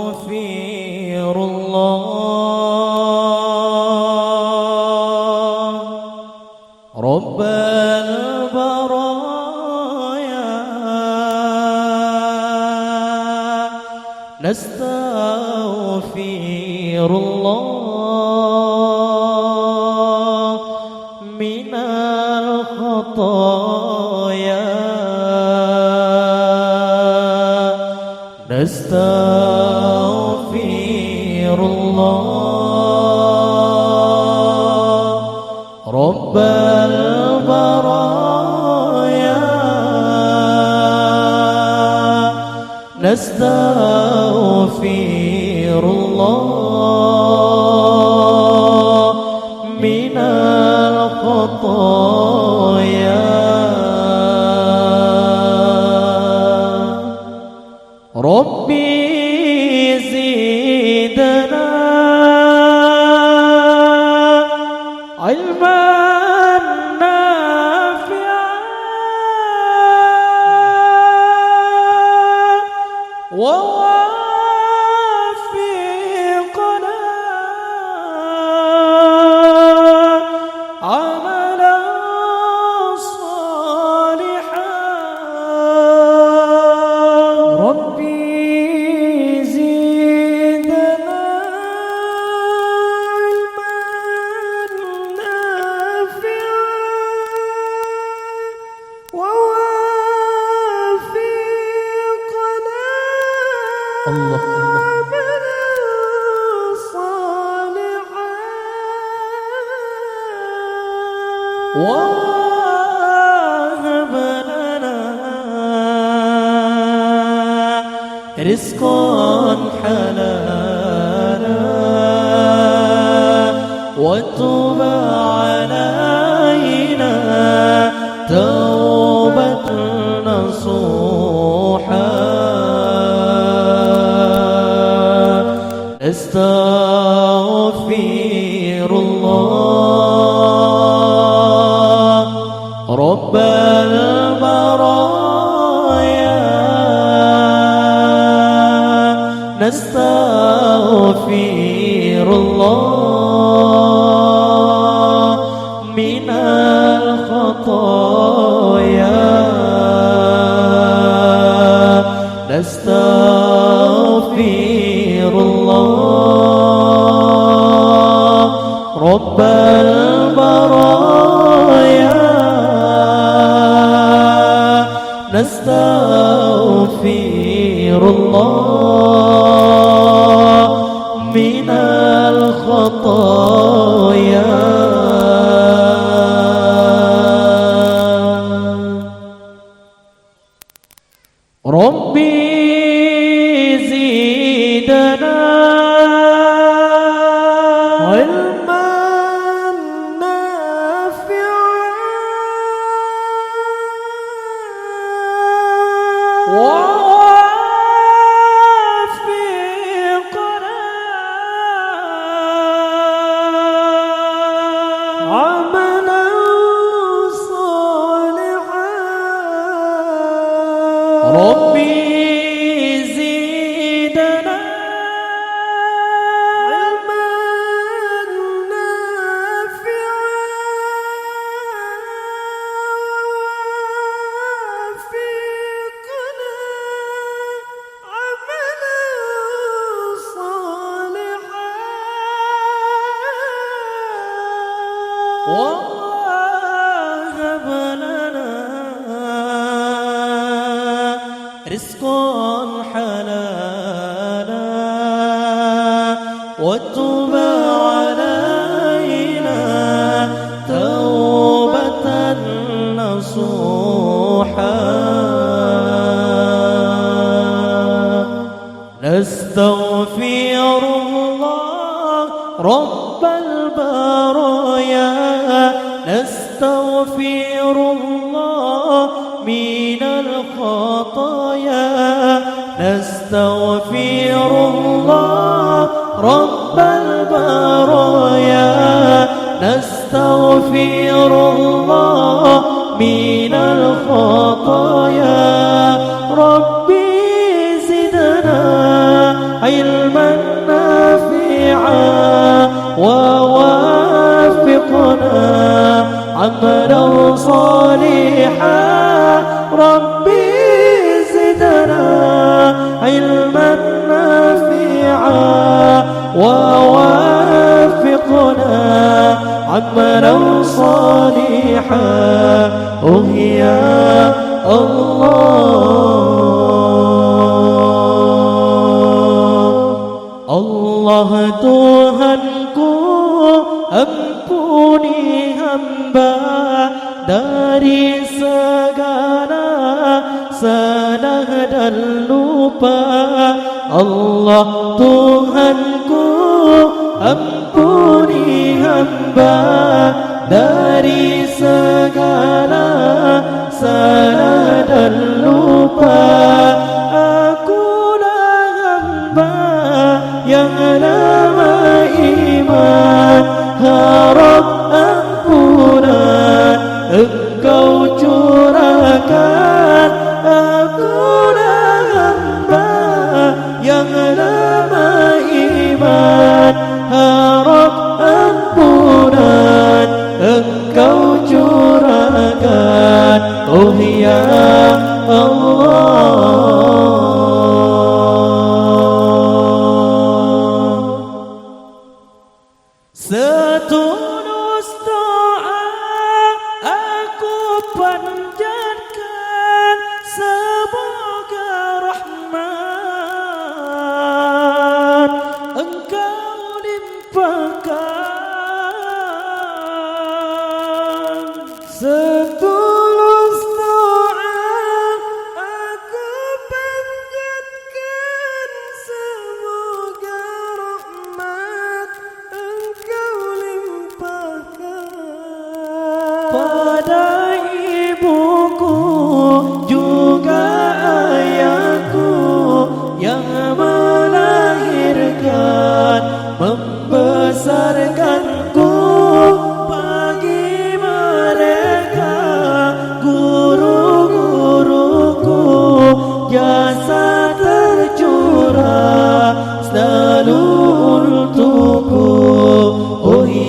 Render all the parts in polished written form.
نستغفر الله رب البرايا نستغفر الله من الخطايا نستغفر الله رب البرايا نستغفر الله من الخطايا ربي زدنا علما نافعا ووفقنا عملا صالحا ربي الله صالحا وهب لنا رزقا حلالا وتب علينا توبة نصوحا نستغفر الله رب البرايا نستغفر الله من الخطايا نستغفر الله رب البرايا نستغفر الله من الخطايا ربي زدنا علما نافعا ووفقنا عملا صالحا ربي زدنا علما نافعا ووفقنا عملا صالحا وهب لنا رزقا حلالا وتب علينا توبة نصوحا نستغفر الله رب البرايا نستغفر الله من الخطايا نستغفر الله رب البرايا نستغفر الله من الخطايا ربي زدنا صالحا ربي زدنا علما نافعا ووافقنا عملا صالحا يا Allah Tuhanku, ampuni hamba dari segala salah dan lupa. Allah Tuhanku, ampuni hamba dari segala salah dan lupa. Akulah hamba yang lama iman, harap ampunan Engkau curahkan. Akulah hamba yang lama iman, harap ampunan Engkau curahkan. Ya Allah, setulus doa aku panjatkan, semoga rahmat Engkau limpahkan. Setulus doa aku panjatkan, semoga rahmat Engkau limpahkan. Pada ibuku juga ayahku yang melahirkan membesarkanku, bagi mereka guru-guruku jasa tercurah selalu untukku.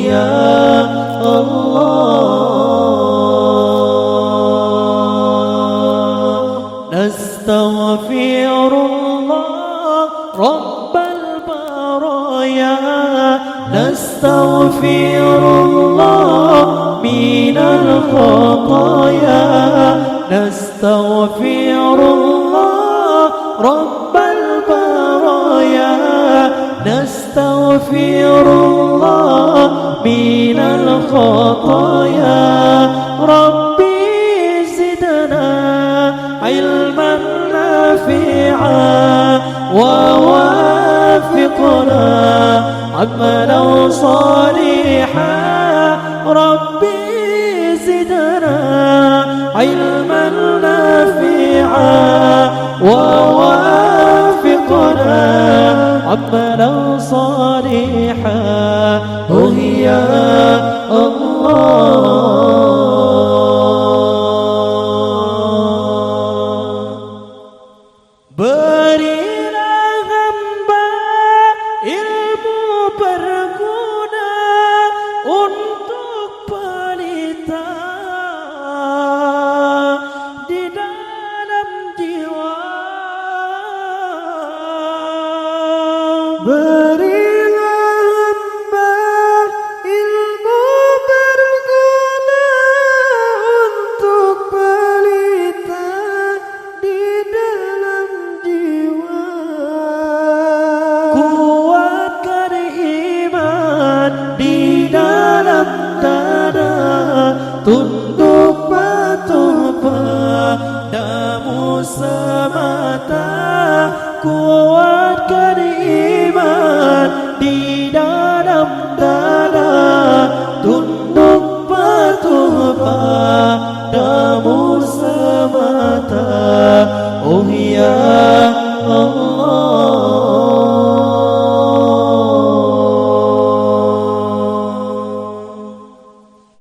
Ya Allah, nastaghfirullah rabbal baraya, nastaghfirullah minal khataya, nastaghfirullah rabbal baraya, nastaghfirullah minal khataya. Rabbi zidna ilman nafi'a wa wafiqna amalan salihan. Rabbi zidna ilman nafi'a wa wafiqna amalan salihan. Ya Allah, berilah hamba ilmu berguna untuk pelita di dalam jiwa. Beri